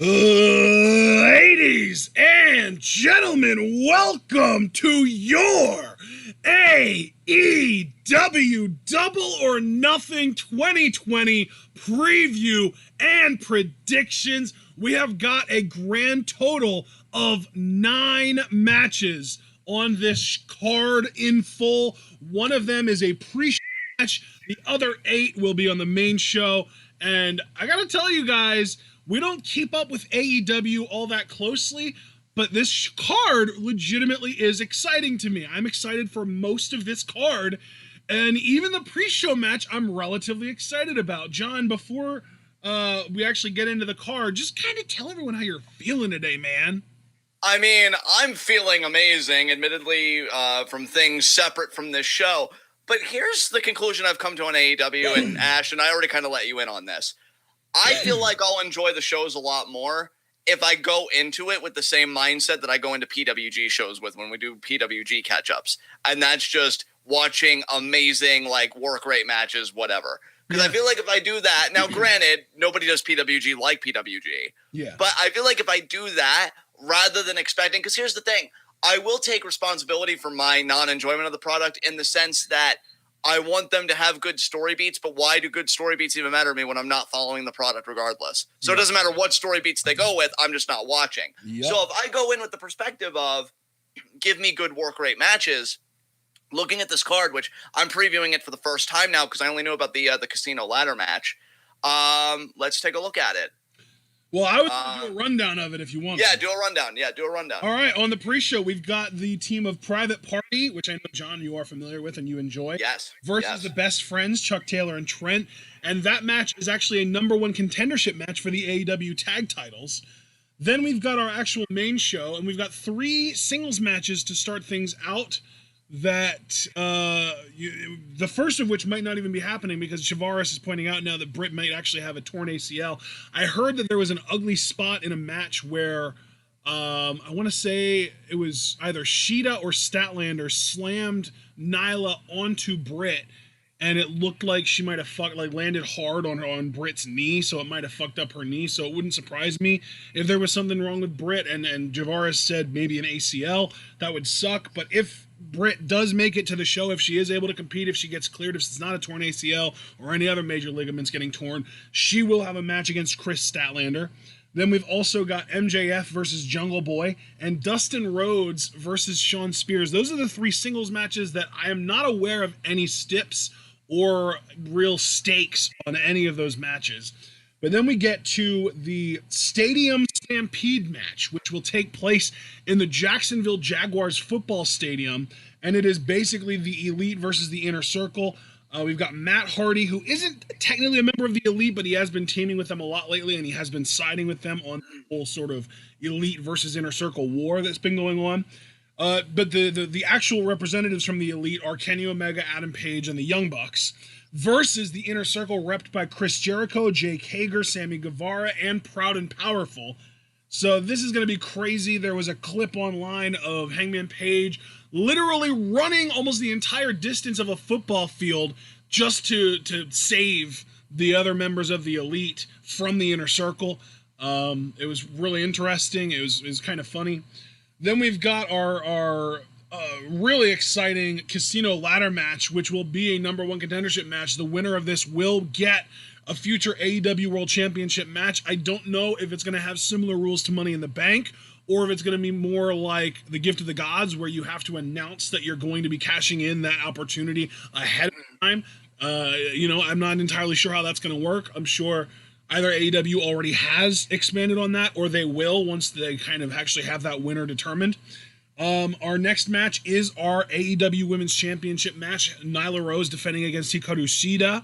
Ladies and gentlemen, welcome to your AEW Double or Nothing 2020 preview and predictions. We have got a grand total of 9 matches on this card in full. One of them is a pre-show match. The other 8 will be on the main show. And I gotta tell you guys, we don't keep up with AEW all that closely, but this card legitimately is exciting to me. I'm excited for most of this card, and even the pre-show match I'm relatively excited about. John, before we actually get into the card, just kind of tell everyone how you're feeling today, man. I mean, I'm feeling amazing, admittedly, from things separate from this show. But here's the conclusion I've come to on AEW, and Ash, and I already kind of let you in on this. I feel like I'll enjoy the shows a lot more if I go into it with the same mindset that I go into PWG shows with when we do PWG catch-ups. And that's just watching amazing, like, work rate matches, whatever. Because I feel like if I do that, now granted, nobody does PWG like PWG. Yeah. But I feel like if I do that, rather than expecting, because here's the thing, I will take responsibility for my non-enjoyment of the product in the sense that I want them to have good story beats, but why do good story beats even matter to me when I'm not following the product regardless? So it doesn't matter what story beats they go with, I'm just not watching. Yep. So if I go in with the perspective of give me good work rate matches, looking at this card, which I'm previewing it for the first time now because I only knew about the casino ladder match, let's take a look at it. Well, I would do a rundown of it if you want. Yeah, do a rundown. All right, on the pre-show, we've got the team of Private Party, which I know, John, you are familiar with and you enjoy. Yes. Versus the Best Friends, Chuck Taylor and Trent. And that match is actually a #1 contendership match for the AEW tag titles. Then we've got our actual main show, and we've got 3 singles matches to start things out. That the first of which might not even be happening because Guevara is pointing out now that Britt might actually have a torn ACL. I heard that there was an ugly spot in a match where I want to say it was either Sheeta or Statlander slammed Nyla onto Britt, and it looked like she might have landed hard on Britt's knee, so it might have fucked up her knee. So it wouldn't surprise me if there was something wrong with Britt, and Guevara said maybe an ACL. That would suck. But if Britt does make it to the show, if she is able to compete, if she gets cleared, if it's not a torn ACL or any other major ligaments getting torn, she will have a match against Kris Statlander. Then we've also got MJF versus Jungle Boy and Dustin Rhodes versus Shawn Spears. Those are the 3 singles matches that I am not aware of any stips or real stakes on any of those matches. But then we get to the Stadium Stampede match, which will take place in the Jacksonville Jaguars football stadium. And it is basically the Elite versus the Inner Circle. We've got Matt Hardy, who isn't technically a member of the Elite, but he has been teaming with them a lot lately, and he has been siding with them on the whole sort of Elite versus Inner Circle war that's been going on. But the actual representatives from the Elite are Kenny Omega, Adam Page, and the Young Bucks, versus the Inner Circle repped by Chris Jericho, Jake Hager, Sammy Guevara, and Proud and Powerful. So this is going to be crazy. There was a clip online of Hangman Page literally running almost the entire distance of a football field just to save the other members of the Elite from the Inner Circle. It was really interesting. It was kind of funny. Then we've got our really exciting casino ladder match, which will be a #1 contendership match. The winner of this will get a future AEW World Championship match. I don't know if it's going to have similar rules to Money in the Bank, or if it's going to be more like the Gift of the Gods, where you have to announce that you're going to be cashing in that opportunity ahead of time. I'm not entirely sure how that's going to work. I'm sure either AEW already has expanded on that, or they will once they kind of actually have that winner determined. Our next match is our AEW Women's Championship match. Nyla Rose defending against Hikaru Shida.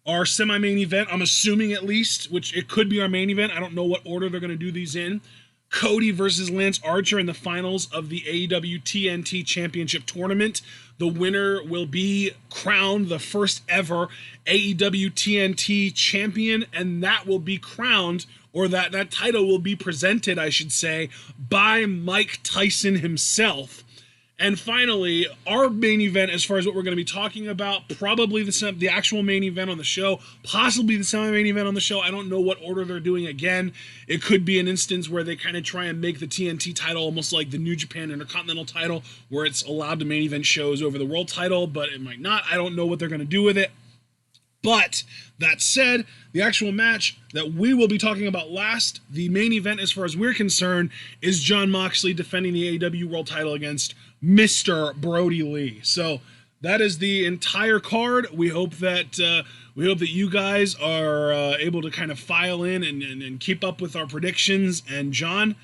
Our semi-main event, I'm assuming at least, which it could be our main event. I don't know what order they're going to do these in. Cody versus Lance Archer in the finals of the AEW TNT Championship Tournament. The winner will be crowned the first ever AEW TNT champion, and that will be crowned, or that title will be presented, I should say, by Mike Tyson himself. And finally, our main event, as far as what we're going to be talking about, probably the actual main event on the show, possibly the semi-main event on the show. I don't know what order they're doing again. It could be an instance where they kind of try and make the TNT title almost like the New Japan Intercontinental title, where it's allowed to main event shows over the world title, but it might not. I don't know what they're going to do with it. But that said, the actual match that we will be talking about last, the main event as far as we're concerned, is Jon Moxley defending the AEW World title against Mr. Brody Lee. So that is the entire card. We hope that you guys are able to kind of file in and keep up with our predictions. And John,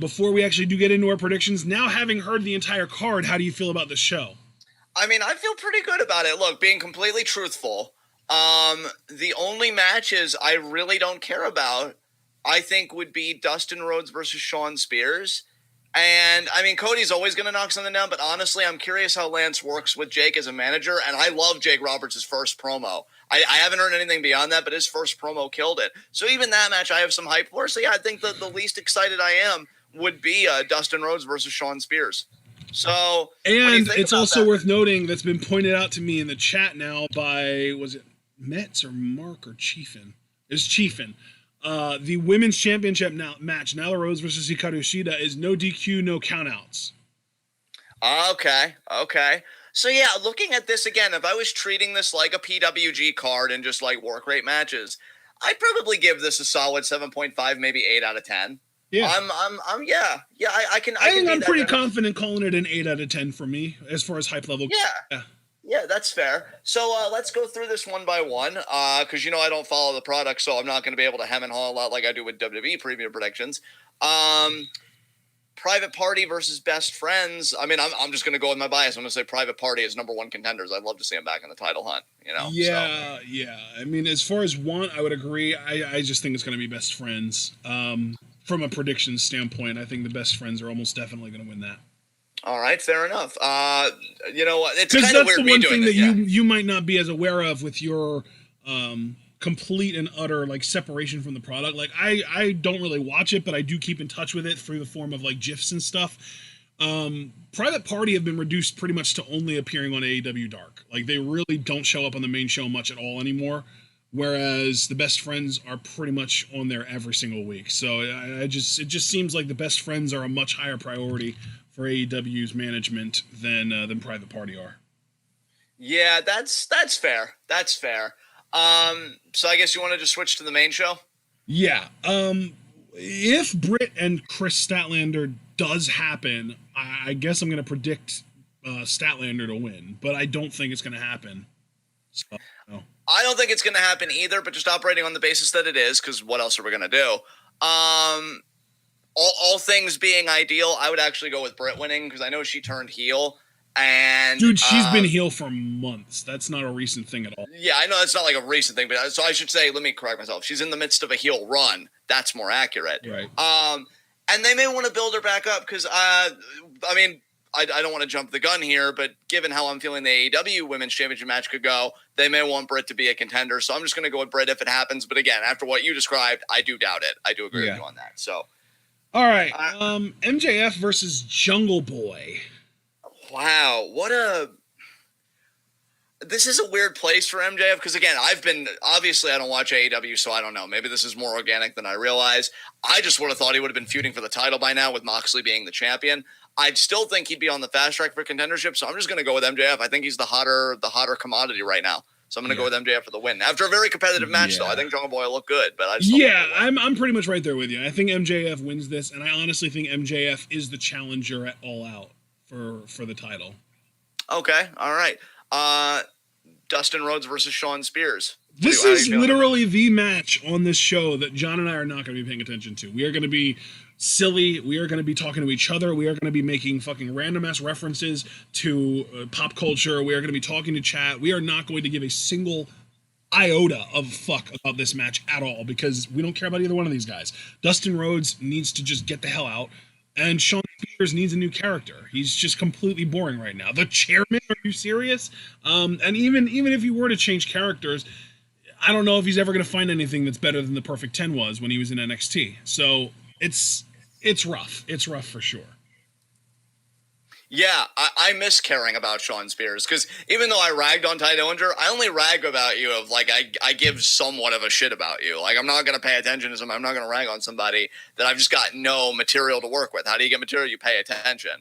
before we actually do get into our predictions, now having heard the entire card, how do you feel about the show? I mean, I feel pretty good about it. Look, being completely truthful, the only matches I really don't care about, I think, would be Dustin Rhodes versus Shawn Spears. And, I mean, Cody's always going to knock something down, but honestly, I'm curious how Lance works with Jake as a manager, and I love Jake Roberts' first promo. I haven't heard anything beyond that, but his first promo killed it. So even that match I have some hype for. So, yeah, I think the least excited I am would be Dustin Rhodes versus Shawn Spears. So, and it's also worth noting that's been pointed out to me in the chat now by, was it Metz or Marq or Chiefin? It's Chiefin. The women's championship match, Nyla Rhodes versus Hikaru Shida, is no DQ, no countouts. Okay. So, yeah, looking at this again, if I was treating this like a PWG card and just like work rate matches, I'd probably give this a solid 7.5, maybe 8 out of 10. Yeah, I can. I think I'm pretty confident calling it an 8 out of 10 for me as far as hype level. Yeah, that's fair. So let's go through this one by one, because I don't follow the product, so I'm not going to be able to hem and haw a lot like I do with WWE preview predictions. Private Party versus Best Friends. I mean, I'm just going to go with my bias. I'm going to say Private Party is number one contenders. I'd love to see them back in the title hunt. Yeah. I mean, as far as one, I would agree. I just think it's going to be Best Friends. From a prediction standpoint, I think the Best Friends are almost definitely going to win that. All right, fair enough. It's kind of weird. That's the one thing that you might not be as aware of with your complete and utter like separation from the product. Like I don't really watch it, but I do keep in touch with it through the form of like GIFs and stuff. Private Party have been reduced pretty much to only appearing on AEW Dark. Like they really don't show up on the main show much at all anymore. Whereas the Best Friends are pretty much on there every single week. So it just seems like the Best Friends are a much higher priority for AEW's management than Private Party are. Yeah, that's fair. That's fair. So I guess you want to just switch to the main show? Yeah. If Britt and Kris Statlander does happen, I guess I'm going to predict Statlander to win, but I don't think it's going to happen. So, no. I don't think it's going to happen either, but just operating on the basis that it is, because what else are we going to do? All things being ideal, I would actually go with Britt winning, because I know she turned heel. And dude, she's been heel for months. That's not a recent thing at all. Yeah, I know that's not like a recent thing, but so I should say, let me correct myself. She's in the midst of a heel run. That's more accurate. Right. And they may want to build her back up because, I don't want to jump the gun here, but given how I'm feeling the AEW Women's Championship match could go, they may want Britt to be a contender. So I'm just going to go with Britt if it happens. But again, after what you described, I do doubt it. I do agree with you on that. So, all right, MJF versus Jungle Boy. Wow, this is a weird place for MJF because, again, obviously I don't watch AEW, so I don't know. Maybe this is more organic than I realize. I just would have thought he would have been feuding for the title by now with Moxley being the champion. I'd still think he'd be on the fast track for contendership, so I'm just going to go with MJF. I think he's the hotter commodity right now. So I'm going to go with MJF for the win. After a very competitive match, though, I think Jungle Boy will look good. But I'm pretty much right there with you. I think MJF wins this, and I honestly think MJF is the challenger at All Out for the title. Okay, all right. Dustin Rhodes versus Shawn Spears. This is literally the match on this show that John and I are not going to be paying attention to. We are going to be silly. We are going to be talking to each other. We are going to be making fucking random ass references to pop culture. We are going to be talking to chat. We are not going to give a single iota of fuck about this match at all because we don't care about either one of these guys. Dustin Rhodes needs to just get the hell out, and Shawn Spears needs a new character. He's just completely boring right now. The chairman? Are you serious? And even if he were to change characters, I don't know if he's ever going to find anything that's better than the Perfect 10 was when he was in NXT. So it's rough. It's rough for sure. Yeah, I miss caring about Shawn Spears because even though I ragged on Ty Dillinger, I only rag about you of like I give somewhat of a shit about you. Like I'm not going to pay attention to somebody. I'm not going to rag on somebody that I've just got no material to work with. How do you get material? You pay attention.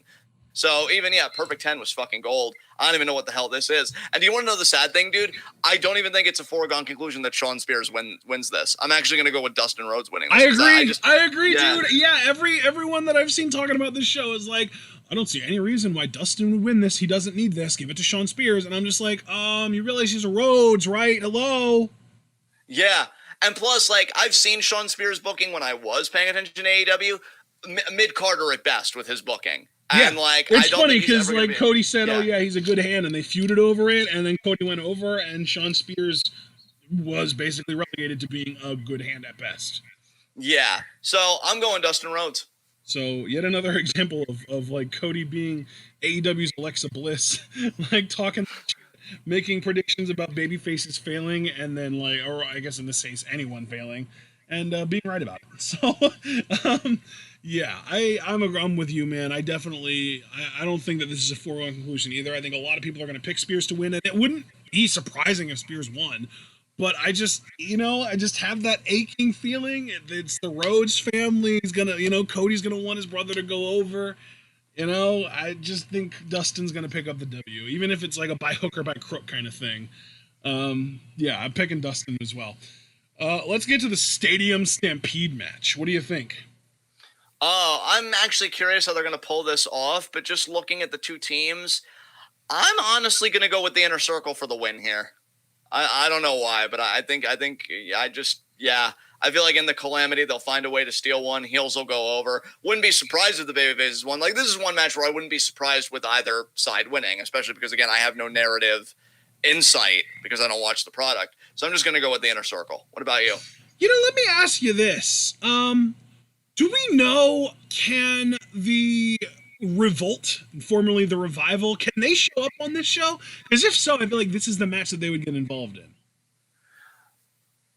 So even, Perfect 10 was fucking gold. I don't even know what the hell this is. And do you want to know the sad thing, dude? I don't even think it's a foregone conclusion that Shawn Spears wins this. I'm actually going to go with Dustin Rhodes winning this. I agree, dude. Yeah, everyone that I've seen talking about this show is like, I don't see any reason why Dustin would win this. He doesn't need this. Give it to Shawn Spears. And I'm just like, you realize he's a Rhodes, right? Hello? Yeah. And plus, like, I've seen Shawn Spears booking when I was paying attention to AEW, mid-Carter at best with his booking. Yeah, and like it's funny because like Cody said, "Oh yeah, he's a good hand," and they feuded over it, and then Cody went over, and Shawn Spears was basically relegated to being a good hand at best. Yeah, so I'm going Dustin Rhodes. So yet another example of like Cody being AEW's Alexa Bliss, like talking, making predictions about babyfaces failing, and then like, or I guess in this case, anyone failing, and being right about it. So. Yeah, I'm with you, man. I don't think that this is a foregone conclusion either. I think a lot of people are going to pick Spears to win, and it wouldn't be surprising if Spears won. But I just have that aching feeling. It's the Rhodes family. He's gonna, Cody's gonna want his brother to go over. I just think Dustin's gonna pick up the W, even if it's like a by hook or by crook kind of thing. Yeah, I'm picking Dustin as well. Let's get to the Stadium Stampede match. What do you think? Oh, I'm actually curious how they're going to pull this off, but just looking at the two teams, I'm honestly going to go with the Inner Circle for the win here. I don't know why, but I feel like in the Calamity, they'll find a way to steal one. Heels will go over. Wouldn't be surprised if the Babyfaces won. Like, this is one match where I wouldn't be surprised with either side winning, especially because, again, I have no narrative insight because I don't watch the product. So I'm just going to go with the Inner Circle. What about you? Let me ask you this. Do we know, can the Revolt, formerly the Revival, can they show up on this show? Because if so, I feel like this is the match that they would get involved in.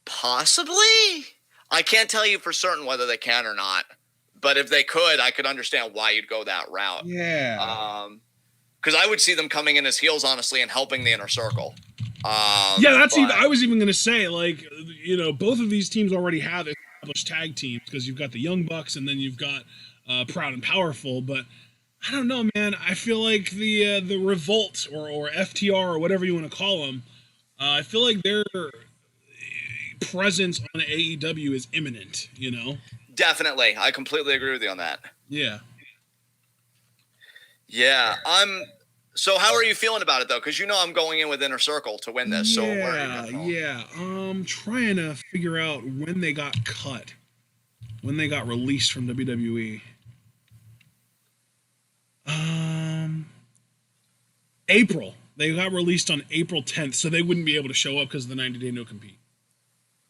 Possibly. I can't tell you for certain whether they can or not. But if they could, I could understand why you'd go that route. Yeah. Because I would see them coming in as heels, honestly, and helping the Inner Circle. I was even going to say, like, both of these teams already have established tag teams because you've got the Young Bucks and then you've got Proud and Powerful. But I don't know, man. I feel like the Revolt or FTR or whatever you want to call them, I feel like their presence on AEW is imminent, Definitely. I completely agree with you on that. Yeah. Yeah. So how are you feeling about it, though? Because I'm going in with Inner Circle to win this. Yeah. I'm trying to figure out when they got cut, when they got released from WWE. April. They got released on April 10th, so they wouldn't be able to show up because of the 90-day no-compete.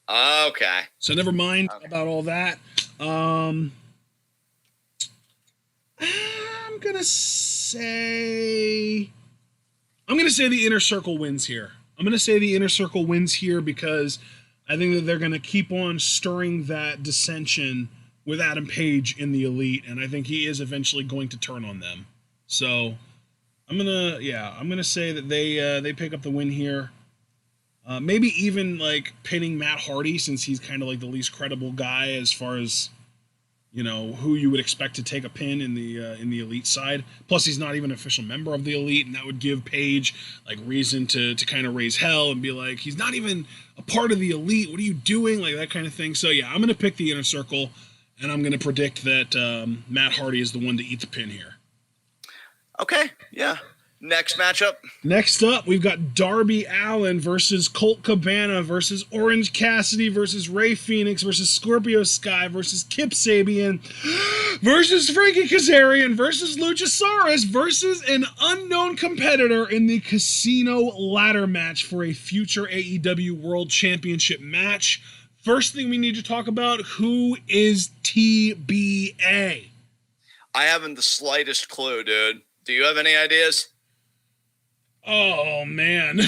Okay. So never mind about all that. I'm gonna say the Inner Circle wins here. Because I think that they're gonna keep on stirring that dissension with Adam Page in the Elite, and I think he is eventually going to turn on them. So I'm gonna say that they pick up the win here. Maybe even like pinning Matt Hardy, since he's kind of like the least credible guy as far as who you would expect to take a pin in the Elite side. Plus, he's not even an official member of the Elite, and that would give Page like reason to kind of raise hell and be like, he's not even a part of the Elite. What are you doing? Like that kind of thing. So yeah, I'm gonna pick the Inner Circle, and I'm gonna predict that Matt Hardy is the one to eat the pin here. Okay. Yeah. Next matchup. Next up, we've got Darby Allin versus Colt Cabana versus Orange Cassidy versus Rey Fenix versus Scorpio Sky versus Kip Sabian versus Frankie Kazarian versus Luchasaurus versus an unknown competitor in the Casino ladder match for a future AEW World Championship match. First thing we need to talk about, who is TBA? I haven't the slightest clue, dude. Do you have any ideas? Oh, man.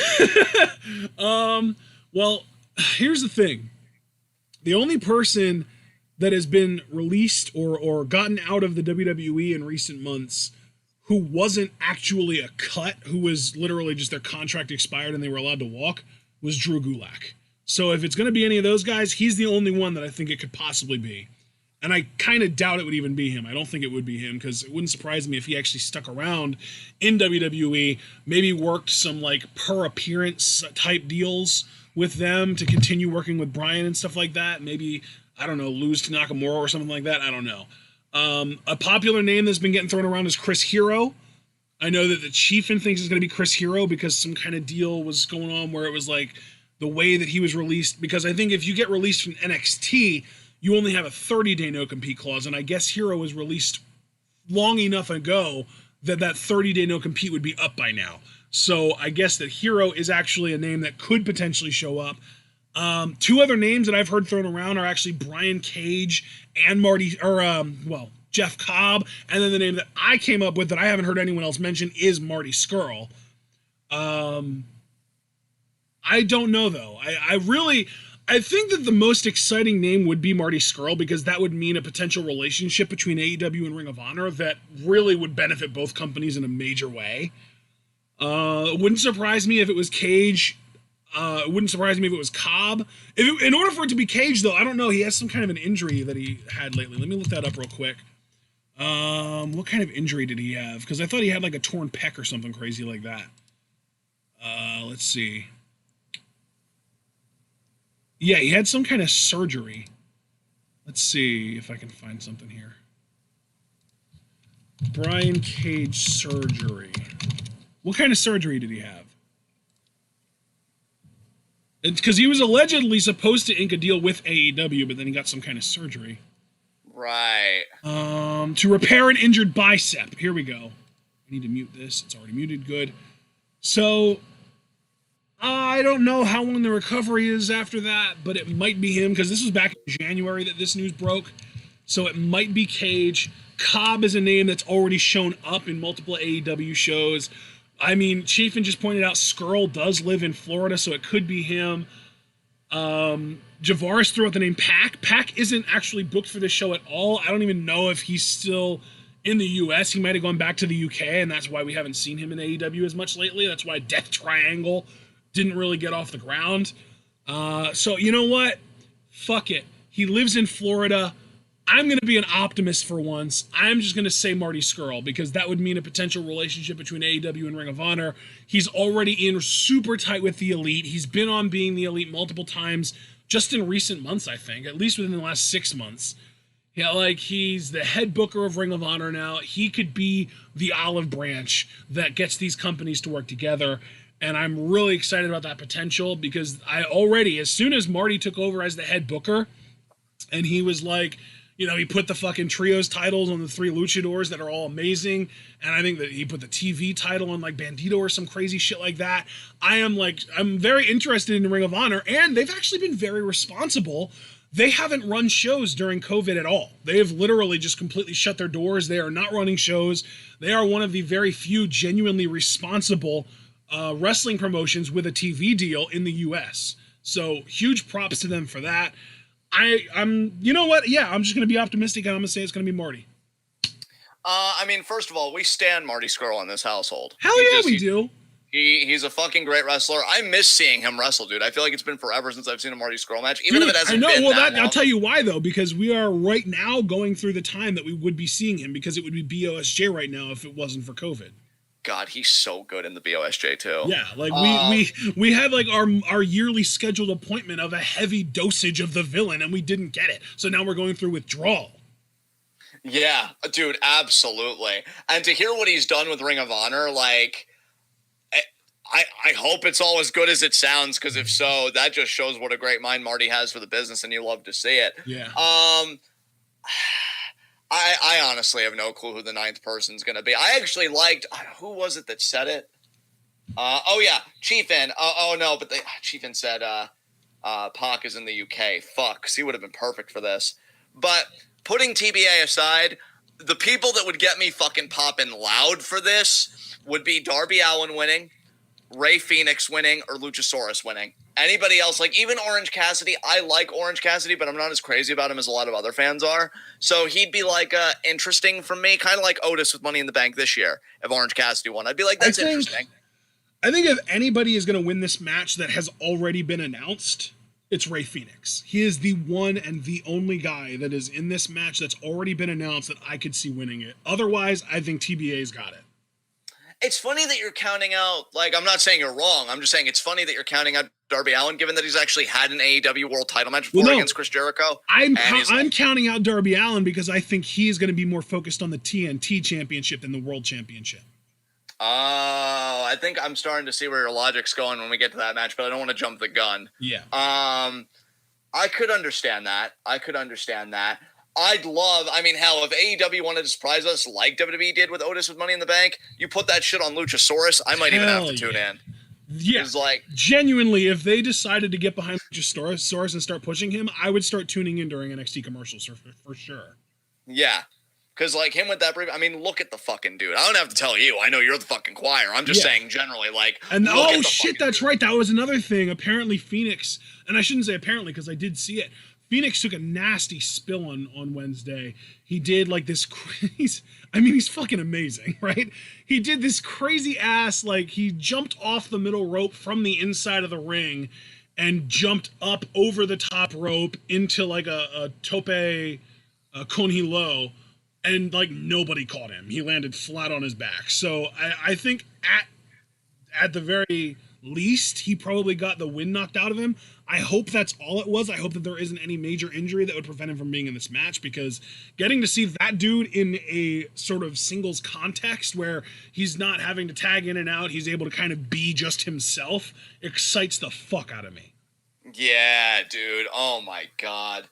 Well, here's the thing. The only person that has been released or gotten out of the WWE in recent months who wasn't actually a cut, who was literally just their contract expired and they were allowed to walk, was Drew Gulak. So if it's going to be any of those guys, he's the only one that I think it could possibly be. And I kind of doubt it would even be him. I don't think it would be him, because it wouldn't surprise me if he actually stuck around in WWE, maybe worked some like per appearance type deals with them to continue working with Bryan and stuff like that. Maybe, I don't know, lose to Nakamura or something like that. I don't know. A popular name that's been getting thrown around is Chris Hero. I know that the Chiefin thinks it's going to be Chris Hero because some kind of deal was going on where it was like the way that he was released. Because I think if you get released from NXT, you only have a 30-day no-compete clause. And I guess Hero was released long enough ago that that 30-day no-compete would be up by now. So I guess that Hero is actually a name that could potentially show up. Two other names that I've heard thrown around are actually Brian Cage and Jeff Cobb. And then the name that I came up with that I haven't heard anyone else mention is Marty Scurll. I don't know, though. I think that the most exciting name would be Marty Scurll, because that would mean a potential relationship between AEW and Ring of Honor that really would benefit both companies in a major way. It wouldn't surprise me if it was Cage. It wouldn't surprise me if it was Cobb. In order for it to be Cage, though, I don't know. He has some kind of an injury that he had lately. Let me look that up real quick. What kind of injury did he have? Because I thought he had like a torn pec or something crazy like that. Let's see. Yeah, he had some kind of surgery. Let's see if I can find something here. Brian Cage surgery. What kind of surgery did he have? Because he was allegedly supposed to ink a deal with AEW, but then he got some kind of surgery. Right. To repair an injured bicep. Here we go. I need to mute this. It's already muted. Good. So, I don't know how long the recovery is after that, but it might be him, because this was back in January that this news broke. So it might be Cage. Cobb is a name that's already shown up in multiple AEW shows. I mean, Chiefin just pointed out Scurll does live in Florida, so it could be him. Javaris threw out the name Pac. Pac isn't actually booked for this show at all. I don't even know if he's still in the US. He might have gone back to the UK, and that's why we haven't seen him in AEW as much lately. That's why Death Triangle didn't really get off the ground. So you know what? Fuck it. He lives in Florida. I'm going to be an optimist for once. I'm just going to say Marty Scurll, because that would mean a potential relationship between AEW and Ring of Honor. He's already in super tight with the Elite. He's been on Being the Elite multiple times just in recent months, I think, at least within the last 6 months. Yeah, like, he's the head booker of Ring of Honor now. He could be the olive branch that gets these companies to work together. And I'm really excited about that potential, because as soon as Marty took over as the head booker, and he was like, you know, he put the fucking trios titles on the 3 luchadors that are all amazing. And I think that he put the TV title on like Bandito or some crazy shit like that. I'm very interested in Ring of Honor, and they've actually been very responsible. They haven't run shows during COVID at all. They have literally just completely shut their doors. They are not running shows. They are one of the very few genuinely responsible wrestling promotions with a TV deal in the US. So huge props to them for that. You know what? Yeah, I'm just going to be optimistic, and I'm going to say it's going to be Marty. I mean, first of all, we stand Marty Scurll in this household. Hell yeah, we do. He's a fucking great wrestler. I miss seeing him wrestle, dude. I feel like it's been forever since I've seen a Marty Scurll match, even if it hasn't been that long. I'll tell you why, though, because we are right now going through the time that we would be seeing him, because it would be BOSJ right now if it wasn't for COVID. God, he's so good in the BOSJ too. Yeah, like we had like our yearly scheduled appointment of a heavy dosage of the villain, and we didn't get it. So now we're going through withdrawal. Yeah, dude, absolutely. And to hear what he's done with Ring of Honor, like, I hope it's all as good as it sounds, because if so, that just shows what a great mind Marty has for the business, and you love to see it. Yeah. I honestly have no clue who the 9th person's going to be. I actually liked, who was it that said it? Chiefin. But Chiefin said Pac is in the UK. Fuck, because he would have been perfect for this. But putting TBA aside, the people that would get me fucking popping loud for this would be Darby Allin winning, Ray Fenix winning or Luchasaurus winning. Anybody else, like even Orange Cassidy, I like Orange Cassidy, but I'm not as crazy about him as a lot of other fans are. So he'd be like interesting for me, kind of like Otis with Money in the Bank this year. If Orange Cassidy won, I'd be like, that's interesting. I think if anybody is going to win this match that has already been announced, it's Ray Fenix. He is the one and the only guy that is in this match that's already been announced that I could see winning it. Otherwise, I think TBA's got it. It's funny that you're counting out, like, I'm not saying you're wrong. I'm just saying it's funny that you're counting out Darby Allin, given that he's actually had an AEW World Title match before against Chris Jericho. I'm counting out Darby Allin because I think he's going to be more focused on the TNT Championship than the World Championship. Oh, I think I'm starting to see where your logic's going when we get to that match, but I don't want to jump the gun. Yeah. I could understand that. I'd love, I mean, hell, if AEW wanted to surprise us like WWE did with Otis with Money in the Bank, you put that shit on Luchasaurus, I might even have to tune in. Yeah, like, genuinely, if they decided to get behind Luchasaurus and start pushing him, I would start tuning in during NXT commercials for sure. Yeah, because like him with that brief, I mean, look at the fucking dude. I don't have to tell you. I know you're the fucking choir. I'm just saying generally, like, and oh shit, that's right. That was another thing. Apparently, Fenix, and I shouldn't say apparently because I did see it. Fenix took a nasty spill on Wednesday. He did like this he's fucking amazing, right? He did this crazy ass, like he jumped off the middle rope from the inside of the ring and jumped up over the top rope into like a tope Coney low, and like nobody caught him. He landed flat on his back. So I think at the very least, he probably got the wind knocked out of him. I hope that's all it was. I hope that there isn't any major injury that would prevent him from being in this match, because getting to see that dude in a sort of singles context where he's not having to tag in and out, he's able to kind of be just himself, excites the fuck out of me. Yeah, dude. Oh my God.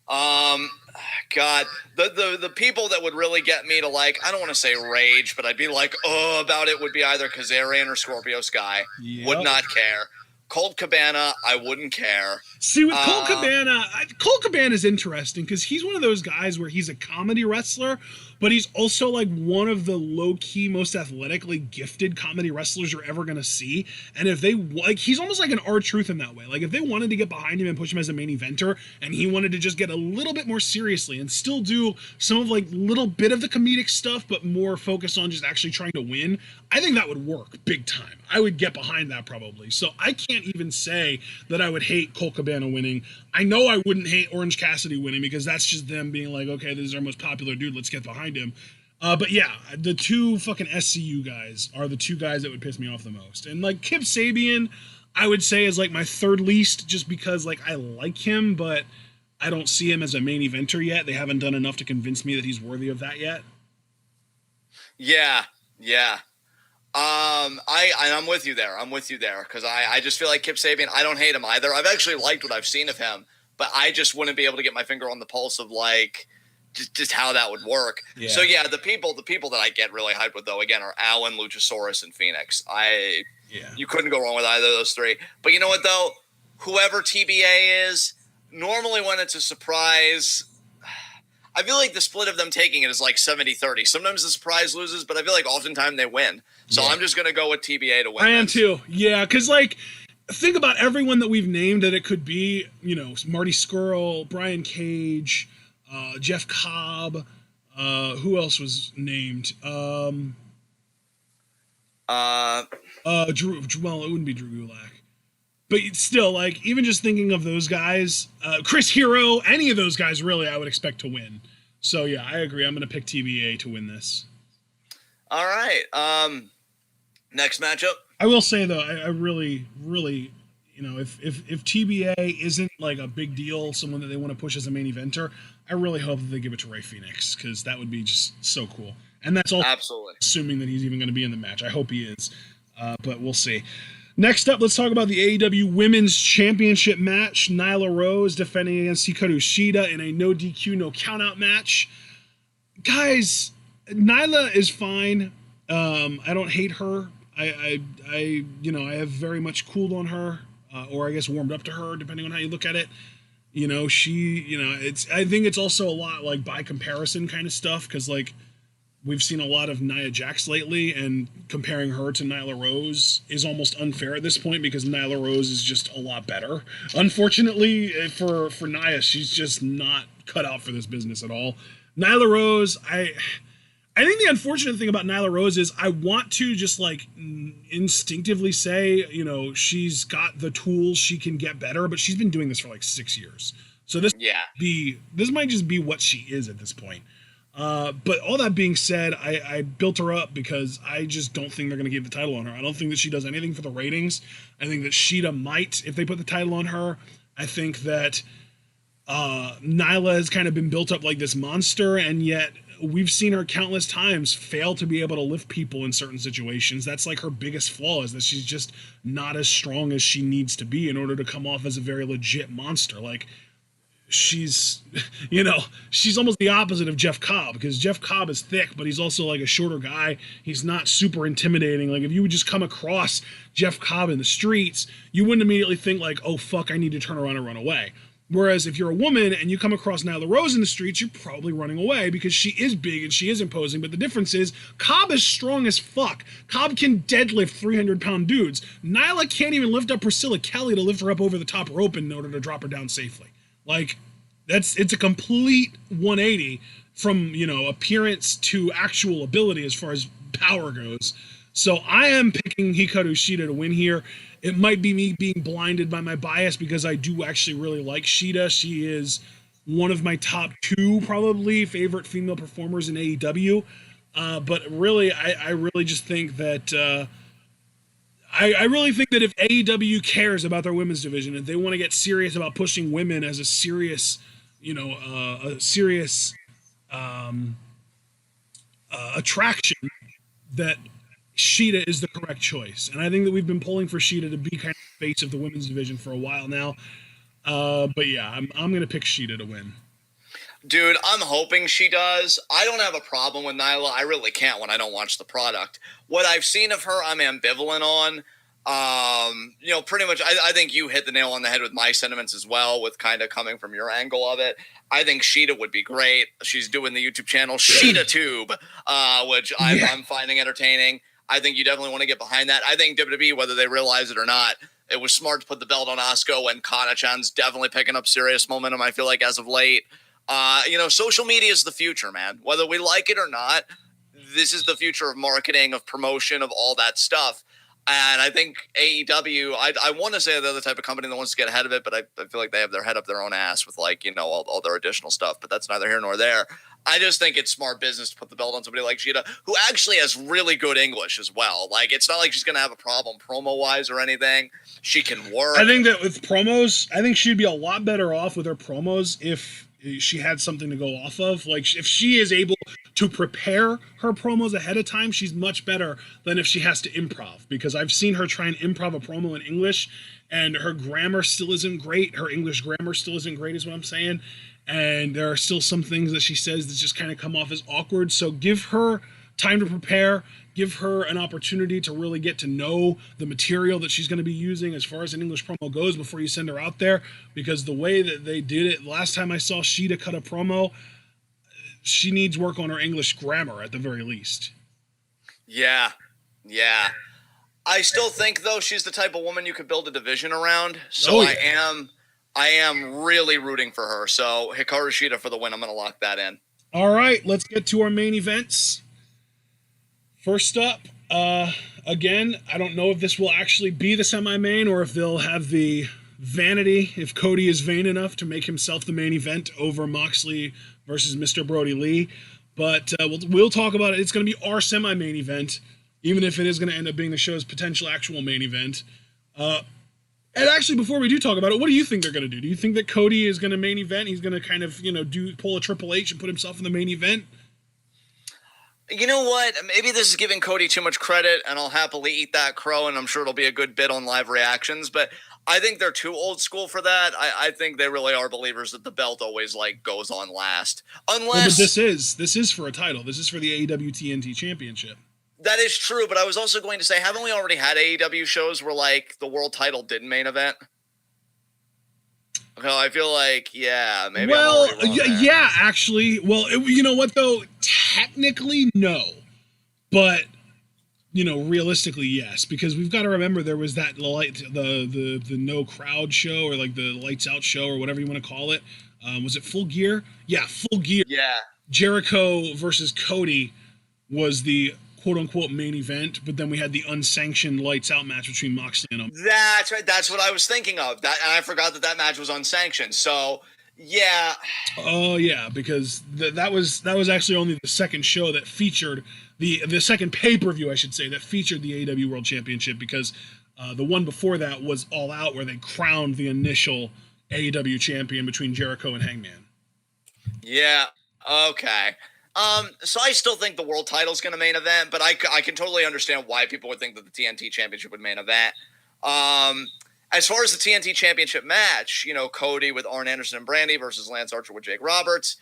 God, the people that would really get me to, like, I don't want to say rage, but I'd be like, oh, about it would be either Kazarian or Scorpio Sky. Yep. Would not care. Colt Cabana, I wouldn't care. See, with Colt Cabana is interesting because he's one of those guys where he's a comedy wrestler, but he's also like one of the low-key, most athletically gifted comedy wrestlers you're ever going to see. And if they, like, he's almost like an R-Truth in that way. Like, if they wanted to get behind him and push him as a main eventer, and he wanted to just get a little bit more seriously and still do some of, like, little bit of the comedic stuff, but more focus on just actually trying to win, I think that would work big time. I would get behind that probably. So I can't even say that I would hate Colt Cabana winning. I know I wouldn't hate Orange Cassidy winning because that's just them being like, okay, this is our most popular dude, let's get behind him. But yeah, the two fucking SCU guys are the two guys that would piss me off the most. And like Kip Sabian, I would say is like my third least, just because like I like him, but I don't see him as a main eventer yet. They haven't done enough to convince me that he's worthy of that yet. Yeah. I'm with you there. Because I just feel like Kip Sabian, I don't hate him either. I've actually liked what I've seen of him, but I just wouldn't be able to get my finger on the pulse of like just how that would work. Yeah. So yeah, the people that I get really hyped with though, again, are Allin, Luchasaurus, and Fenix. You couldn't go wrong with either of those three. But you know what though? Whoever TBA is, normally when it's a surprise, I feel like the split of them taking it is like 70-30. Sometimes the surprise loses, but I feel like oftentimes they win. So I'm just going to go with TBA to win. I am too. Yeah, because like, think about everyone that we've named that it could be, you know, Marty Scurll, Brian Cage, Jeff Cobb, who else was named? Drew, well, it wouldn't be Drew Gulak. But still, like, even just thinking of those guys, Chris Hero, any of those guys, really, I would expect to win. So, yeah, I agree. I'm going to pick TBA to win this. All right. Next matchup. I will say, though, I really, really, you know, if TBA isn't, like, a big deal, someone that they want to push as a main eventer, I really hope that they give it to Ray Fenix, because that would be just so cool. And that's all absolutely assuming that he's even going to be in the match. I hope he is, but we'll see. Next up, let's talk about the AEW Women's Championship match. Nyla Rose defending against Hikaru Shida in a no DQ, no countout match. Guys, Nyla is fine. I don't hate her. I have very much cooled on her, or I guess warmed up to her, depending on how you look at it. You know, I think it's also a lot like by comparison kind of stuff, because like We've seen a lot of Nia Jax lately, and comparing her to Nyla Rose is almost unfair at this point because Nyla Rose is just a lot better. Unfortunately, for Nia, she's just not cut out for this business at all. Nyla Rose, I think the unfortunate thing about Nyla Rose is I want to just like instinctively say, you know, she's got the tools, she can get better, but she's been doing this for like 6 years. So this might just be what she is at this point. But all that being said, I built her up because I just don't think they're going to give the title on her. I don't think that she does anything for the ratings. I think that Shida might, if they put the title on her. I think that Nyla has kind of been built up like this monster, and yet we've seen her countless times fail to be able to lift people in certain situations. That's like her biggest flaw, is that she's just not as strong as she needs to be in order to come off as a very legit monster. Like, she's almost the opposite of Jeff Cobb, because Jeff Cobb is thick, but he's also like a shorter guy. He's not super intimidating. Like, if you would just come across Jeff Cobb in the streets, you wouldn't immediately think like, oh fuck, I need to turn around and run away. Whereas if you're a woman and you come across Nyla Rose in the streets, you're probably running away because she is big and she is imposing. But the difference is Cobb is strong as fuck. Cobb can deadlift 300-pound dudes. Nyla can't even lift up Priscilla Kelly to lift her up over the top rope in order to drop her down safely. Like, it's a complete 180 from, you know, appearance to actual ability as far as power goes. So I am picking Hikaru Shida to win here. It might be me being blinded by my bias because I do actually really like Shida. She is one of my top 2 probably favorite female performers in AEW. But really, I really just think that I really think that if AEW cares about their women's division and they want to get serious about pushing women as a serious, attraction, that Shida is the correct choice. And I think that we've been pulling for Shida to be kind of the face of the women's division for a while now. But yeah, I'm going to pick Shida to win. Dude, I'm hoping she does. I don't have a problem with Nyla. I really can't when I don't watch the product. What I've seen of her, I'm ambivalent on. Pretty much, I think you hit the nail on the head with my sentiments as well, with kind of coming from your angle of it. I think Shida would be great. She's doing the YouTube channel Shida Tube, which I'm finding entertaining. I think you definitely want to get behind that. I think WWE, whether they realize it or not, it was smart to put the belt on Asuka, and Kana-chan's definitely picking up serious momentum, I feel like, as of late. Social media is the future, man. Whether we like it or not, this is the future of marketing, of promotion, of all that stuff. And I think AEW, I want to say they're the type of company that wants to get ahead of it, but I feel like they have their head up their own ass with, like, all their additional stuff. But that's neither here nor there. I just think it's smart business to put the belt on somebody like Shida, who actually has really good English as well. Like, it's not like she's going to have a problem promo-wise or anything. She can work. I think that with promos, I think she'd be a lot better off with her promos if she had something to go off of. Like, if she is able to prepare her promos ahead of time, she's much better than if she has to improv, because I've seen her try and improv a promo in English and her grammar still isn't great. Her English grammar still isn't great is what I'm saying. And there are still some things that she says that just kind of come off as awkward. So give her time to prepare, give her an opportunity to really get to know the material that she's going to be using as far as an English promo goes before you send her out there, because the way that they did it last time I saw Shida cut a promo, she needs work on her English grammar at the very least. Yeah. I still think, though, she's the type of woman you could build a division around. So I am really rooting for her. So Hikaru Shida for the win. I'm going to lock that in. All right, let's get to our main events. First up, again, I don't know if this will actually be the semi-main or if they'll have the vanity, if Cody is vain enough to make himself the main event over Moxley versus Mr. Brody Lee. But we'll talk about it. It's going to be our semi-main event, even if it is going to end up being the show's potential actual main event. And actually, before we do talk about it, what do you think they're going to do? Do you think that Cody is going to main event? He's going to kind of, pull a Triple H and put himself in the main event? You know what? Maybe this is giving Cody too much credit, and I'll happily eat that crow, and I'm sure it'll be a good bit on live reactions. But I think they're too old school for that. I think they really are believers that the belt always goes on last. Unless but this is for a title. This is for the AEW TNT Championship. That is true, but I was also going to say, haven't we already had AEW shows where the world title didn't main event? Okay, I feel like, maybe. Well, yeah, actually. Well, you know what though? technically, no. But, you know, realistically, yes. Because we've got to remember there was that the no crowd show, or like the lights out show, or whatever you want to call it. Was it Full Gear? Yeah, Full Gear. Yeah. Jericho versus Cody was the quote-unquote main event, but then we had the unsanctioned lights out match between Moxley and Omega. That's right. That's what I was thinking of. That, and I forgot that match was unsanctioned. So, yeah. Oh yeah, because that was actually only the second show that featured the second pay-per-view, I should say, that featured the AEW World Championship, because the one before that was All Out, where they crowned the initial AEW champion between Jericho and Hangman. Yeah. Okay. So I still think the world title is going to main event, but I can totally understand why people would think that the TNT championship would main event. As far as the TNT championship match, you know, Cody with Arn Anderson and Brandy versus Lance Archer with Jake Roberts.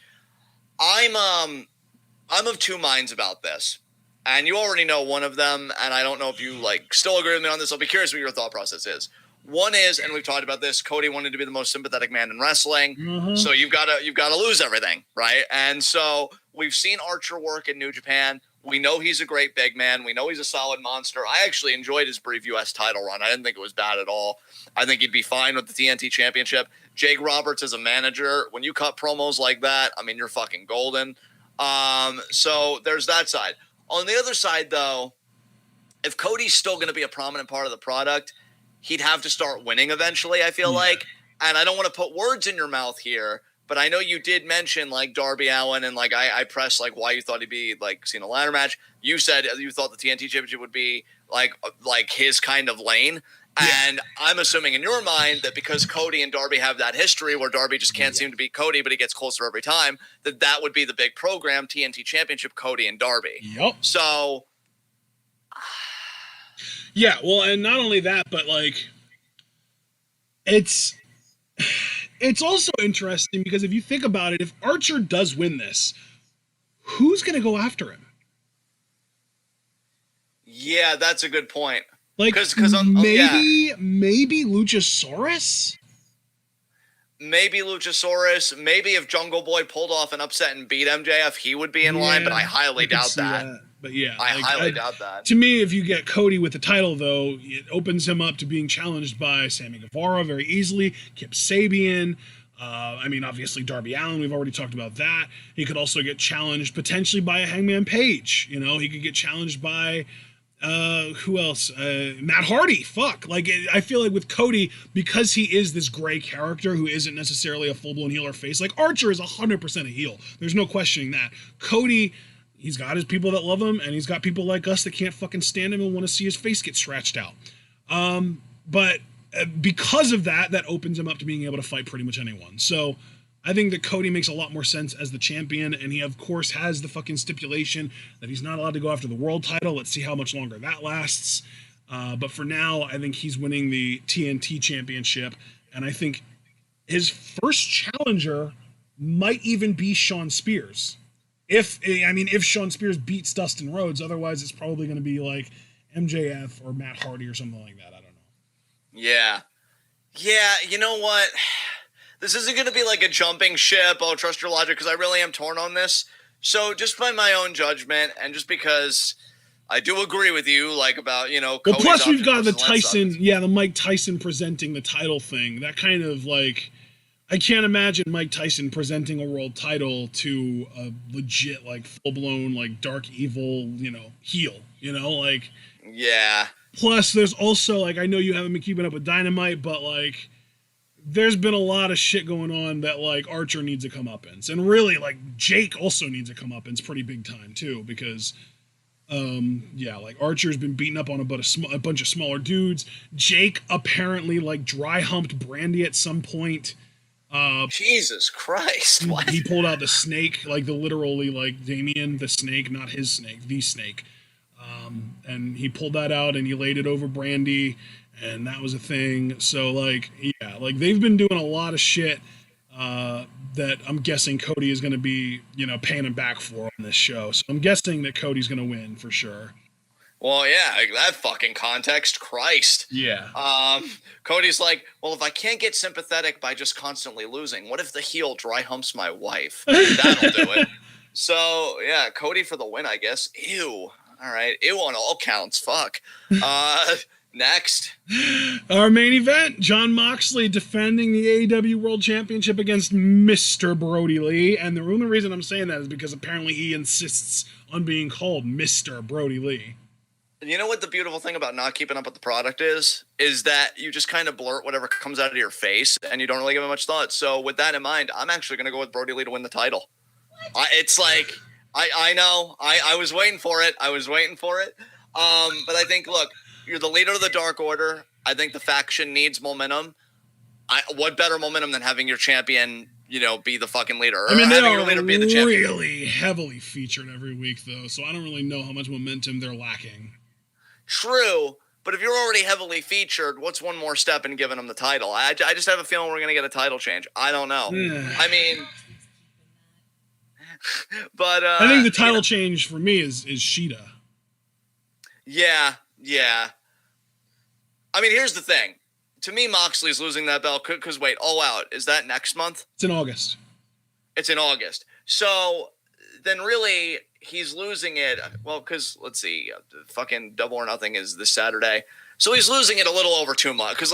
I'm of two minds about this, and you already know one of them, and I don't know if you like still agree with me on this. I'll be curious what your thought process is. One is, and we've talked about this, Cody wanted to be the most sympathetic man in wrestling. Mm-hmm. So you've got to lose everything, right? And so we've seen Archer work in New Japan. We know he's a great big man. We know he's a solid monster. I actually enjoyed his brief U.S. title run. I didn't think it was bad at all. I think he'd be fine with the TNT championship. Jake Roberts as a manager, when you cut promos like that, I mean, you're fucking golden. So there's that side. On the other side, though, if Cody's still going to be a prominent part of the product, he'd have to start winning eventually, I feel like. And I don't want to put words in your mouth here, but I know you did mention like Darby Allin, and like I pressed like why you thought he'd be like seen a ladder match. You said you thought the TNT championship would be like his kind of lane. And I'm assuming in your mind that because Cody and Darby have that history where Darby just can't seem to beat Cody, but he gets closer every time, that would be the big program, TNT championship, Cody and Darby. Yep. So yeah, well, and not only that, but like it's also interesting because if you think about it, if Archer does win this, who's going to go after him? Yeah, that's a good point. Like, maybe Luchasaurus? Maybe Luchasaurus. Maybe if Jungle Boy pulled off an upset and beat MJF, he would be in line, but I highly doubt that. But yeah, I highly doubt that. To me, if you get Cody with the title, though, it opens him up to being challenged by Sammy Guevara very easily, Kip Sabian. I mean, obviously Darby Allin, we've already talked about that. He could also get challenged potentially by a Hangman Page. You know, he could get challenged by who else? Matt Hardy. Fuck. Like, I feel like with Cody, because he is this gray character who isn't necessarily a full-blown heel or face, like Archer is 100% a heel. There's no questioning that. Cody, he's got his people that love him, and he's got people like us that can't fucking stand him and want to see his face get scratched out. But because of that opens him up to being able to fight pretty much anyone. So I think that Cody makes a lot more sense as the champion, and he, of course, has the fucking stipulation that he's not allowed to go after the world title. Let's see how much longer that lasts. But for now, I think he's winning the TNT championship, and I think his first challenger might even be Shawn Spears. If Shawn Spears beats Dustin Rhodes, otherwise it's probably going to be like MJF or Matt Hardy or something like that. I don't know. Yeah. Yeah, you know what? This isn't going to be like a jumping ship. I'll trust your logic because I really am torn on this. So just by my own judgment and just because I do agree with you, like about, you know, well, plus we've got the Tyson, the Mike Tyson presenting the title thing. That kind of like, I can't imagine Mike Tyson presenting a world title to a legit, like, full-blown, like, dark evil, you know, heel, you know, like. Yeah. Plus, there's also, like, I know you haven't been keeping up with Dynamite, but, like, there's been a lot of shit going on that, like, Archer needs a comeuppance. And really, like, Jake also needs a comeuppance pretty big time, too, because, like, Archer's been beating up on a bunch of smaller dudes. Jake apparently, like, dry-humped Brandy at some point. Jesus Christ! What? He pulled out the snake, like the literally, like Damien, the snake, not his snake, the snake. And he pulled that out and he laid it over Brandy, and that was a thing. So, like, yeah, like they've been doing a lot of shit that I'm guessing Cody is going to be, you know, paying him back for on this show. So I'm guessing that Cody's going to win for sure. Well, yeah, like that fucking context, Christ. Yeah. Cody's like, well, if I can't get sympathetic by just constantly losing, what if the heel dry humps my wife? That'll do it. So, yeah, Cody for the win, I guess. Ew. All right. Ew on all counts. Fuck. Next. Our main event, Jon Moxley defending the AEW World Championship against Mr. Brody Lee. And the only reason I'm saying that is because apparently he insists on being called Mr. Brody Lee. You know what the beautiful thing about not keeping up with the product is that you just kind of blurt whatever comes out of your face and you don't really give it much thought. So with that in mind, I'm actually going to go with Brody Lee to win the title. It's like, I know, I was waiting for it. But I think, look, you're the leader of the Dark Order. I think the faction needs momentum. What better momentum than having your champion, be the fucking leader? I mean, they are really heavily featured every week, though, so I don't really know how much momentum they're lacking. True, but if you're already heavily featured, what's one more step in giving them the title? I just have a feeling we're going to get a title change. I don't know. I mean, but I think the title change for me is Shida. Yeah. I mean, here's the thing. To me, Moxley's losing that belt because, wait, All Out, is that next month? It's in August. It's in August. So then really he's losing it. Well, because let's see, fucking Double or Nothing is this Saturday. So he's losing it a little over 2 months. Because,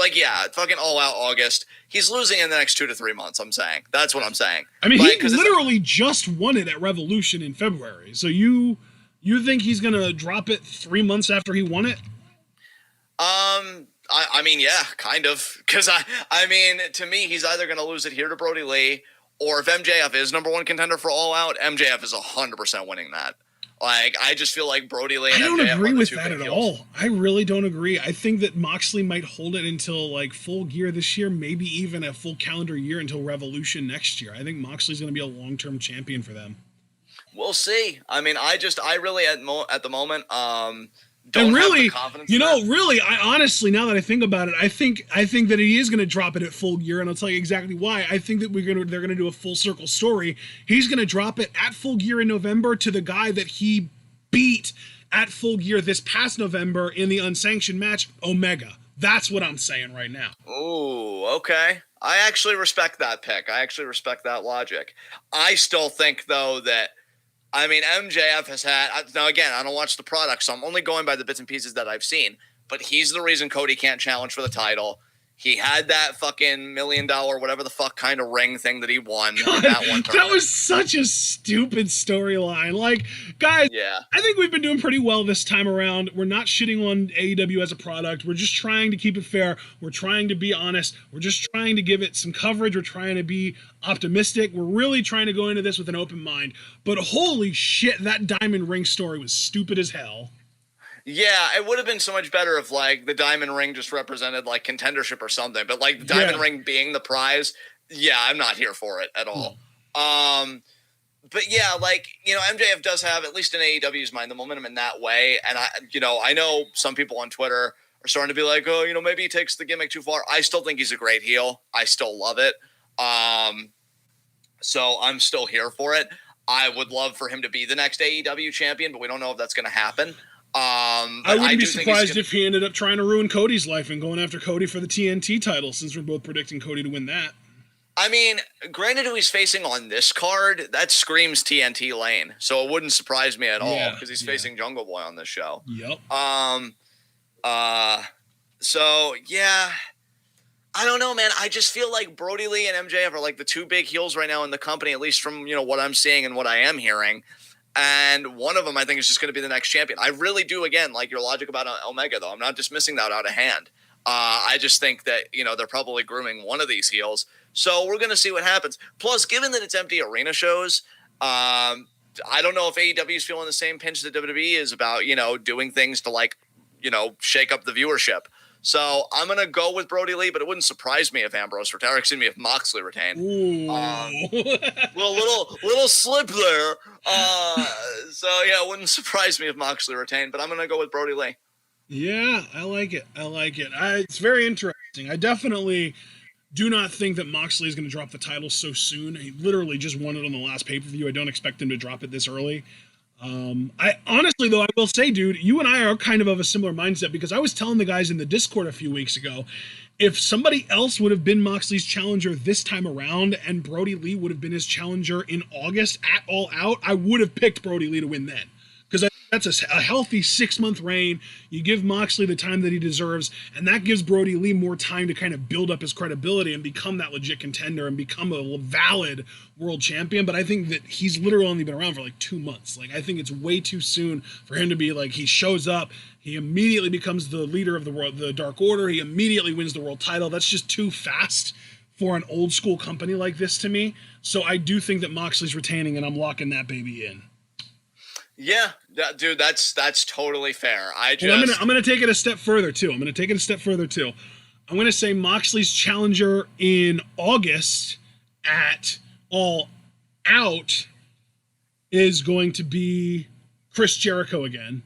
fucking All Out August. He's losing it in the next 2 to 3 months, I'm saying. That's what I'm saying. I mean, he literally just won it at Revolution in February. So you think he's going to drop it 3 months after he won it? I mean, yeah, kind of. Because, I mean, to me, he's either going to lose it here to Brody Lee, or if MJF is number one contender for All Out, MJF is 100% winning that. Like, I just feel like Brody Lee and MJF I don't agree with that at all. I really don't agree. I think that Moxley might hold it until, Full Gear this year, maybe even a full calendar year until Revolution next year. I think Moxley's going to be a long-term champion for them. We'll see. I mean, I really, at the moment, don't have the confidence. I honestly, now that I think about it, I think that he is going to drop it at Full Gear, and I'll tell you exactly why. I think that they're going to do a full circle story. He's going to drop it at Full Gear in November to the guy that he beat at Full Gear this past November in the unsanctioned match, Omega. That's what I'm saying right now. Ooh, okay. I actually respect that pick. I actually respect that logic. I still think, though, that MJF has had, now again, I don't watch the product, so I'm only going by the bits and pieces that I've seen, but he's the reason Cody can't challenge for the title. He had that fucking $1 million, whatever the fuck kind of ring thing that he won in that one tournament. That was such a stupid storyline. Guys, yeah. I think we've been doing pretty well this time around. We're not shitting on AEW as a product. We're just trying to keep it fair. We're trying to be honest. We're just trying to give it some coverage. We're trying to be optimistic. We're really trying to go into this with an open mind. But holy shit, that diamond ring story was stupid as hell. Yeah, it would have been so much better if, the diamond ring just represented, contendership or something. But, the diamond ring being the prize, yeah, I'm not here for it at all. But, yeah, MJF does have, at least in AEW's mind, the momentum in that way. And, I know some people on Twitter are starting to be like, oh, maybe he takes the gimmick too far. I still think he's a great heel. I still love it. So I'm still here for it. I would love for him to be the next AEW champion, but we don't know if that's going to happen. I wouldn't be surprised if he ended up trying to ruin Cody's life and going after Cody for the TNT title, since we're both predicting Cody to win that. I mean, granted, who he's facing on this card, that screams TNT lane, so it wouldn't surprise me at all because he's facing Jungle Boy on this show. Yep. So yeah, I don't know, man. I just feel like Brody Lee and MJF are the two big heels right now in the company, at least from what I'm seeing and what I am hearing. And one of them, I think, is just going to be the next champion. I really do, again, like your logic about Omega, though. I'm not dismissing that out of hand. I just think that, they're probably grooming one of these heels. So we're going to see what happens. Plus, given that it's empty arena shows, I don't know if AEW is feeling the same pinch that WWE is about, doing things to, shake up the viewership. So I'm going to go with Brody Lee, but it wouldn't surprise me if if Moxley retained. Little slip there. So yeah, it wouldn't surprise me if Moxley retained, but I'm going to go with Brody Lee. Yeah, I like it. It's very interesting. I definitely do not think that Moxley is going to drop the title so soon. He literally just won it on the last pay-per-view. I don't expect him to drop it this early. I honestly, though, I will say, dude, you and I are kind of a similar mindset, because I was telling the guys in the Discord a few weeks ago, if somebody else would have been Moxley's challenger this time around and Brody Lee would have been his challenger in August at All Out, I would have picked Brody Lee to win then. Because I think that's a healthy 6-month reign. You give Moxley the time that he deserves, and that gives Brody Lee more time to kind of build up his credibility and become that legit contender and become a valid world champion. But I think that he's literally only been around for like 2 months. Like, I think it's way too soon for him to be like, he shows up, he immediately becomes the leader of the world, the Dark Order, he immediately wins the world title. That's just too fast for an old school company like this to me. So I do think that Moxley's retaining, and I'm locking that baby in. Yeah, dude, that's totally fair. I'm gonna take it a step further too. I'm gonna say Moxley's challenger in August at All Out is going to be Chris Jericho again,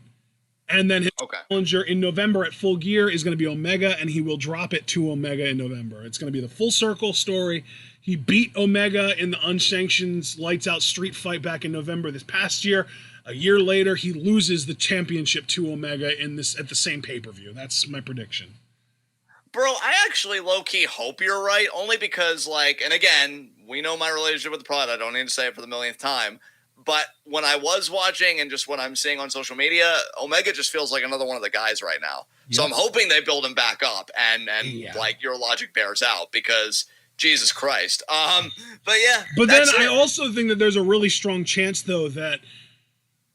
and then his challenger in November at Full Gear is going to be Omega, and he will drop it to Omega in November. It's going to be the full circle story. He beat Omega in the unsanctioned lights out street fight back in November this past year. A year later, he loses the championship to Omega at the same pay-per-view. That's my prediction. Bro, I actually low-key hope you're right, only because, like, and again, we know my relationship with the product. I don't need to say it for the millionth time. But when I was watching and just what I'm seeing on social media, Omega just feels like another one of the guys right now. Yep. So I'm hoping they build him back up and like, your logic bears out, because Jesus Christ. But yeah. But then I also think that there's a really strong chance, though, that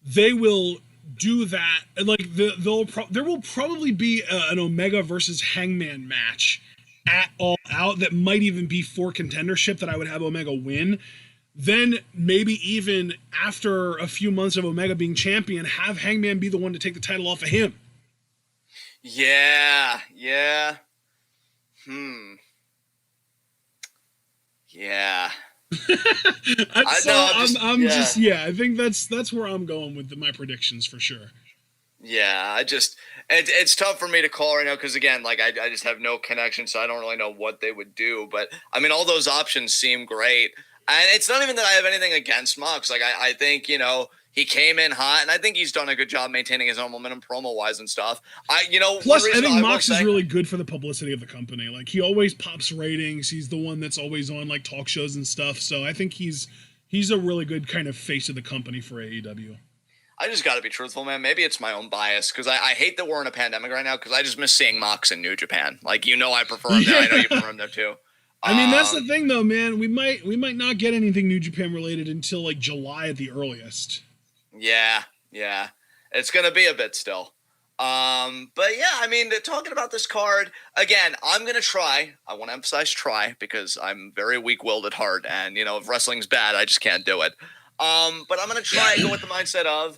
they will do that. Like, there will probably be an Omega versus Hangman match at All Out that might even be for contendership that I would have Omega win. Then maybe even after a few months of Omega being champion, have Hangman be the one to take the title off of him. Yeah. Yeah. I think that's where I'm going with my predictions for sure. Yeah, it's tough for me to call right now, because again, like, I just have no connection, so I don't really know what they would do. But I mean, all those options seem great, and it's not even that I have anything against Mox. Like, I think, he came in hot, and I think he's done a good job maintaining his own momentum promo-wise and stuff. Plus, I think Mox is really good for the publicity of the company. Like, he always pops ratings. He's the one that's always on, like, talk shows and stuff. So I think he's a really good kind of face of the company for AEW. I just got to be truthful, man. Maybe it's my own bias, because I hate that we're in a pandemic right now, because I just miss seeing Mox in New Japan. Like, I prefer him there. I know you prefer him there, too. I mean, that's the thing, though, man. We might not get anything New Japan related until, like, July at the earliest. Yeah. It's going to be a bit still. But yeah, I mean, talking about this card, again, I'm going to try. I want to emphasize try, because I'm very weak-willed at heart. And, if wrestling's bad, I just can't do it. But I'm going to try and go with the mindset of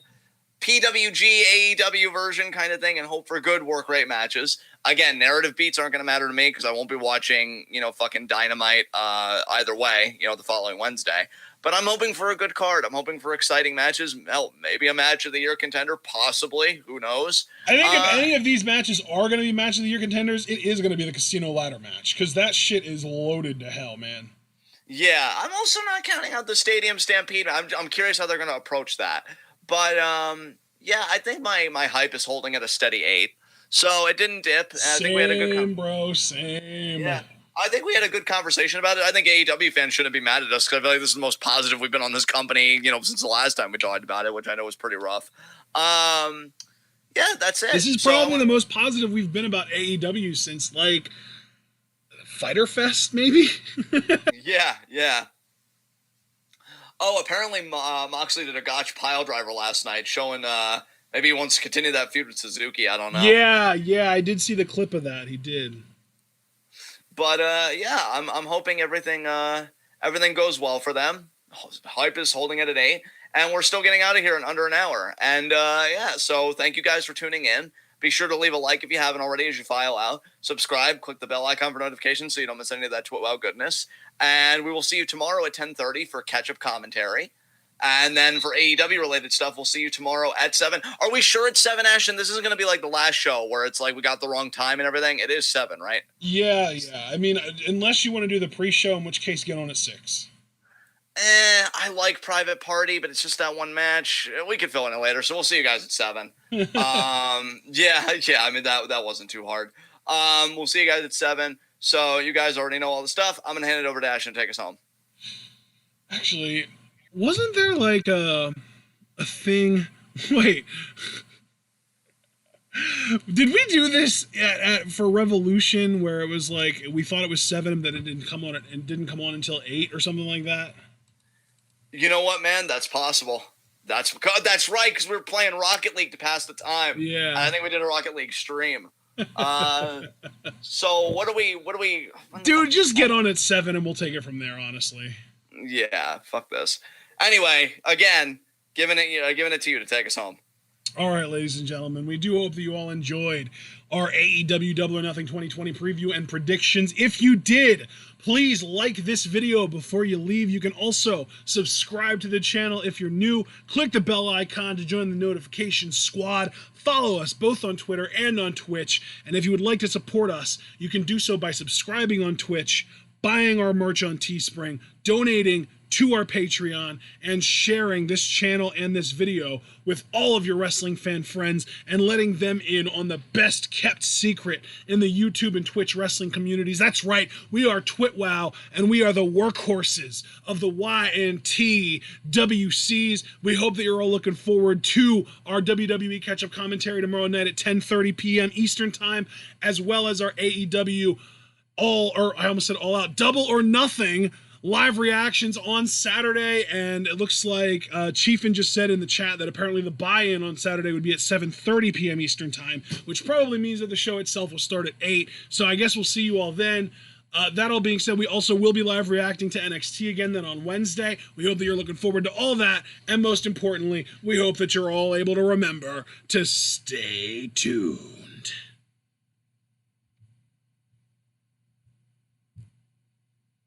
PWG, AEW version kind of thing, and hope for good work rate matches. Again, narrative beats aren't going to matter to me, because I won't be watching, fucking Dynamite either way, the following Wednesday. But I'm hoping for a good card. I'm hoping for exciting matches. Hell, maybe a match of the year contender, possibly. Who knows? I think if any of these matches are going to be match of the year contenders, it is going to be the Casino Ladder match, because that shit is loaded to hell, man. Yeah, I'm also not counting out the Stadium Stampede. I'm curious how they're going to approach that. But yeah, I think my hype is holding at a steady 8. So it didn't dip. And I think we had a good same. Yeah. I think we had a good conversation about it. I think AEW fans shouldn't be mad at us, because I feel like this is the most positive we've been on this company, since the last time we talked about it, which I know was pretty rough. Yeah, that's it. This is probably the most positive we've been about AEW since, like, Fyter Fest, maybe? Yeah. Oh, apparently Moxley did a gotch pile driver last night, showing maybe he wants to continue that feud with Suzuki. I don't know. Yeah, I did see the clip of that. He did. But yeah, I'm hoping everything goes well for them. Hype is holding it at 8, and we're still getting out of here in under an hour. And yeah, so thank you guys for tuning in. Be sure to leave a like if you haven't already as you file out. Subscribe, click the bell icon for notifications so you don't miss any of that wow goodness. And we will see you tomorrow at 10:30 for catch-up commentary. And then for AEW related stuff, we'll see you tomorrow at 7. Are we sure it's 7, Ashton? This isn't going to be like the last show where it's like we got the wrong time and everything. It is 7, right? Yeah. I mean, unless you want to do the pre-show, in which case get on at 6. I like Private Party, but it's just that one match. We could fill in it later, so we'll see you guys at 7. Yeah. I mean, that wasn't too hard. We'll see you guys at 7. So you guys already know all the stuff. I'm going to hand it over to Ash and take us home. Actually, wasn't there like a thing? Wait. Did we do this for Revolution where it was like we thought it was 7, but it didn't come on until 8 or something like that? You know what, man? That's possible. That's right, because we were playing Rocket League to pass the time. Yeah. I think we did a Rocket League stream. So what do we? Dude, just get on at 7 and we'll take it from there. Honestly. Yeah. Fuck this. Anyway, again, giving it to you to take us home. All right, ladies and gentlemen, we do hope that you all enjoyed our AEW Double or Nothing 2020 preview and predictions. If you did, please like this video before you leave. You can also subscribe to the channel if you're new. Click the bell icon to join the notification squad. Follow us both on Twitter and on Twitch. And if you would like to support us, you can do so by subscribing on Twitch, buying our merch on Teespring, donating to our Patreon, and sharing this channel and this video with all of your wrestling fan friends and letting them in on the best kept secret in the YouTube and Twitch wrestling communities. That's right, we are TwitWow, and we are the workhorses of the YNT WCs. We hope that you're all looking forward to our WWE catch-up commentary tomorrow night at 10:30 p.m. Eastern Time, as well as our AEW All Out Double or Nothing live reactions on Saturday. And it looks like Chiefin just said in the chat that apparently the buy-in on Saturday would be at 7:30 p.m. Eastern Time, which probably means that the show itself will start at 8. So I guess we'll see you all then. That all being said, we also will be live reacting to NXT again then on Wednesday. We hope that you're looking forward to all that. And most importantly, we hope that you're all able to remember to stay tuned.